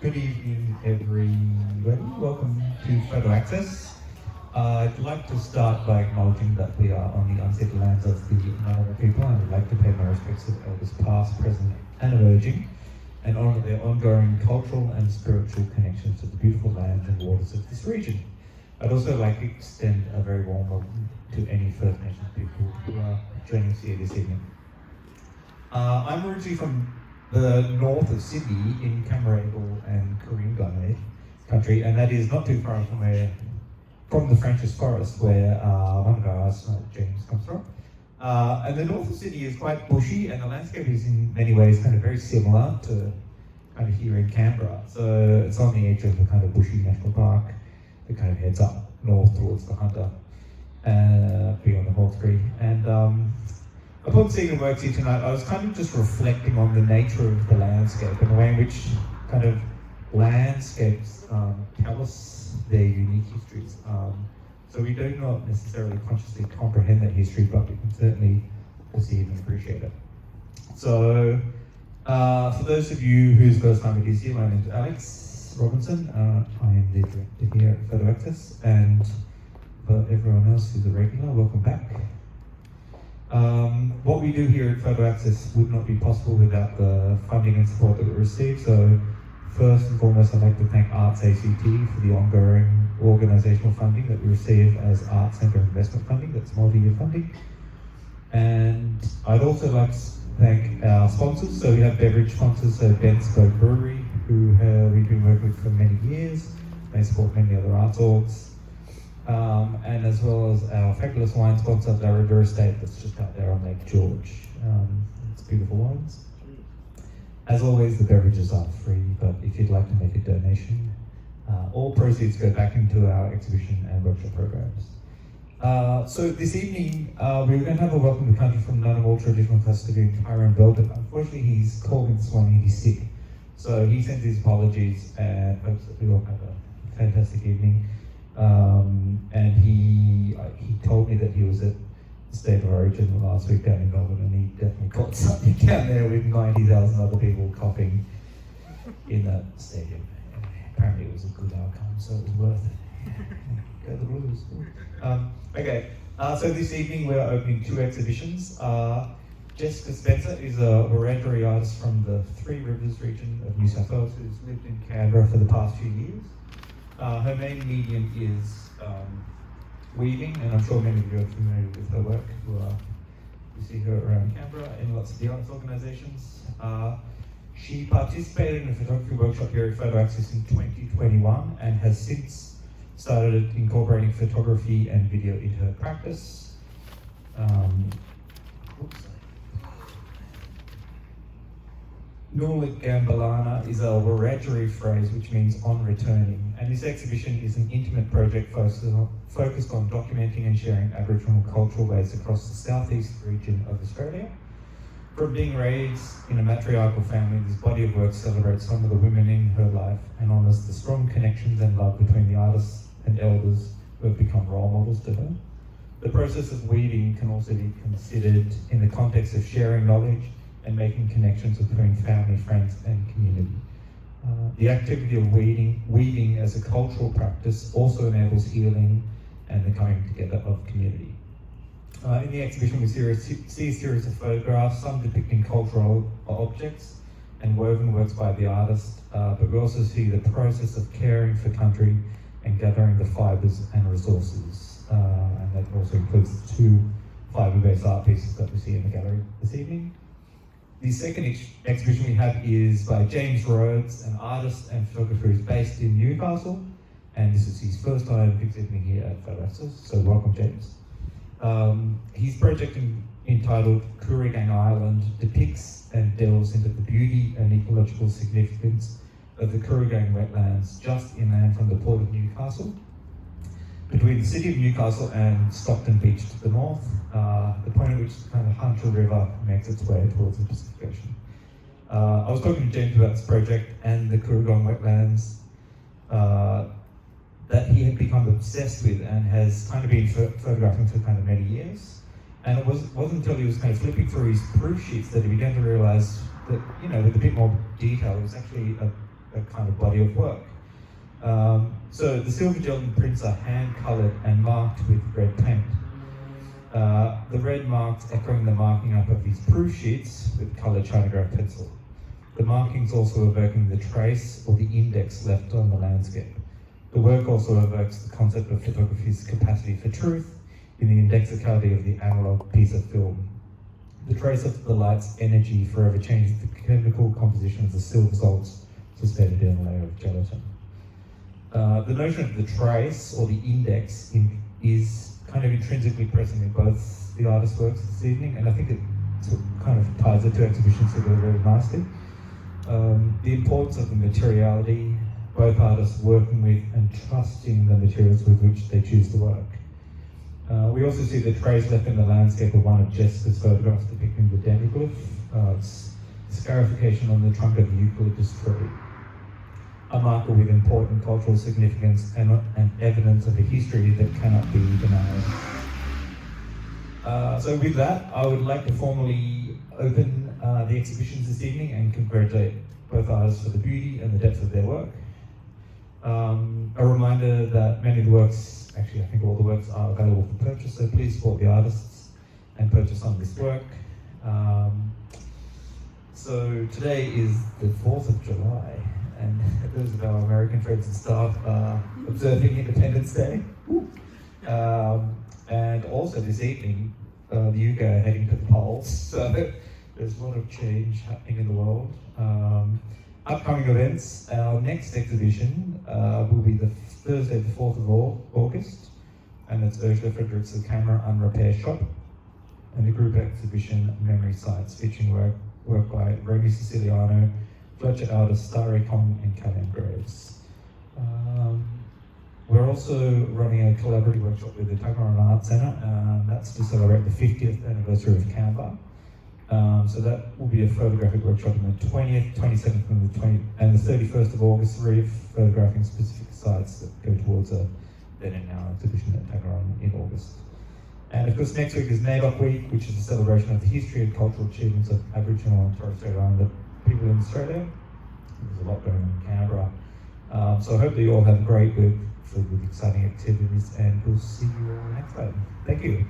Good evening, everybody. Welcome to Photo Access. I'd like to start by acknowledging that we are on the unceded lands of the Ngunnawal people, and I'd like to pay my respects to the elders past, present, and emerging, and honour their ongoing cultural and spiritual connections to the beautiful lands and waters of this region. I'd also like to extend a very warm welcome to any First Nations people who are joining us here this evening. I'm originally from the north of Sydney in Kooragang and Kooragang Island country, and that is not too far from the French's Forest, where one of our James comes from. And the north of Sydney is quite bushy, and the landscape is in many ways kind of very similar to kind of here in Canberra. So it's on the edge of the kind of bushy national park that kind of heads up north towards the Hunter, beyond the Hawkesbury. And upon seeing the works here tonight, I was kind of just reflecting on the nature of the landscape and the way in which kind of landscapes tell us their unique histories. So we do not necessarily consciously comprehend that history, but we can certainly perceive and appreciate it. So for those of you whose first time it is here, my name is Alex Robinson. I am the director here at Photo Access, and for everyone else who's a regular, welcome back. What we do here at Photo Access would not be possible without the funding and support that we receive. So first and foremost, I'd like to thank Arts ACT for the ongoing organisational funding that we receive as Arts Centre Investment Funding, that's multi-year funding. And I'd also like to thank our sponsors. So we have beverage sponsors, so Ben's Spoke Brewery, who we've been working with for many years. They support many other arts orgs. And as well as our fabulous wine sponsor, Larrabee Estate, that's just out there on Lake George. It's beautiful wines. As always, the beverages are free, but if you'd like to make a donation, all proceeds go back into our exhibition and workshop programs. So this evening, we were going to have a welcome to country from Ngunnawal traditional custodian Tyrone Bell, but unfortunately he's called in this morning and he's sick. So he sends his apologies and hopes that we all have a fantastic evening. And he told me that he was at the State of Origin last week down in Melbourne, and he definitely caught something down there with 90,000 other people coughing in that stadium. Apparently it was a good outcome, so it was worth it. Go the Blues. Okay, so this evening we're opening two exhibitions. Jessika Spencer is a Wiradjuri artist from the Three Rivers region of New South Wales who's lived in Canberra for the past few years. Her main medium is weaving, and I'm sure many of you are familiar with her work. You see her around Canberra in lots of the arts organisations. She participated in a photography workshop here at Photo Access in 2021 and has since started incorporating photography and video into her practice. Ngulgambilanha is a Wiradjuri phrase which means on returning, and this exhibition is an intimate project focused on documenting and sharing Aboriginal cultural ways across the southeast region of Australia. From being raised in a matriarchal family, this body of work celebrates some of the women in her life and honours the strong connections and love between the artists and elders who have become role models to her. The process of weaving can also be considered in the context of sharing knowledge and making connections between family, friends, and community. The activity of weaving as a cultural practice also enables healing and the coming together of community. In the exhibition, we see a series of photographs, some depicting cultural objects and woven works by the artist, but we also see the process of caring for country and gathering the fibres and resources. And that also includes the two fibre-based art pieces that we see in the gallery this evening. The second exhibition we have is by James Rhodes, an artist and photographer who's based in Newcastle, and this is his first time exhibiting here at Photo Access, so welcome James. His project entitled Kooragang Island depicts and delves into the beauty and ecological significance of the Kooragang wetlands just inland from the port of Newcastle, between the city of Newcastle and Stockton Beach to the north, the point at which the kind of Hunter River makes its way towards the Pacific Ocean. I was talking to James about this project and the Kooragang wetlands that he had become obsessed with and has kind of been photographing for kind of many years. And it wasn't until he was kind of flipping through his proof sheets that he began to realise that, you know, with a bit more detail, it was actually a that kind of body of work. So the silver gelatin prints are hand-coloured and marked with red paint. The red marks echoing the marking up of these proof sheets with coloured chronograph pencil. The markings also evoking the trace or the index left on the landscape. The work also evokes the concept of photography's capacity for truth in the indexicality of the analogue piece of film. The trace of the light's energy forever changes the chemical composition of the silver salts suspended in a layer of gelatin. The notion of the trace or the index is kind of intrinsically present in both the artist's works this evening, and I think it sort of kind of ties the two exhibitions together very nicely. The importance of the materiality, both artists working with and trusting the materials with which they choose to work. We also see the trace left in the landscape of one of Jessica's photographs depicting the demiglyph, scarification on the trunk of the eucalyptus tree, a marker with important cultural significance and evidence of a history that cannot be denied. So with that, I would like to formally open the exhibitions this evening and congratulate both artists for the beauty and the depth of their work. A reminder that many of the works, actually I think all the works are available for purchase, so please support the artists and purchase some of this work. So today is the 4th of July, and those of our American friends and staff are observing Independence Day. And also this evening, the UK are heading to the polls, so there's a lot of change happening in the world. Upcoming events, our next exhibition will be the Thursday, the 4th of August, and it's Ursula Fredericks' Camera and Repair Shop, and the group exhibition Memory Sites, featuring work by Romy Siciliano, Fletcher artists Starry Kong and Callum Graves. We're also running a collaborative workshop with the Tangaroa Arts Centre, that's to celebrate the 50th anniversary of Canberra. So that will be a photographic workshop on the 20th, 27th and the 31st of August, photographing specific sites that go towards a then and now exhibition at Tangaroa in August. And of course next week is NAIDOC Week, which is a celebration of the history and cultural achievements of Aboriginal and Torres Strait Islander people in Australia. There's a lot going on in Canberra. So I hope that you all have a great week filled with exciting activities, and we'll see you all next time. Thank you.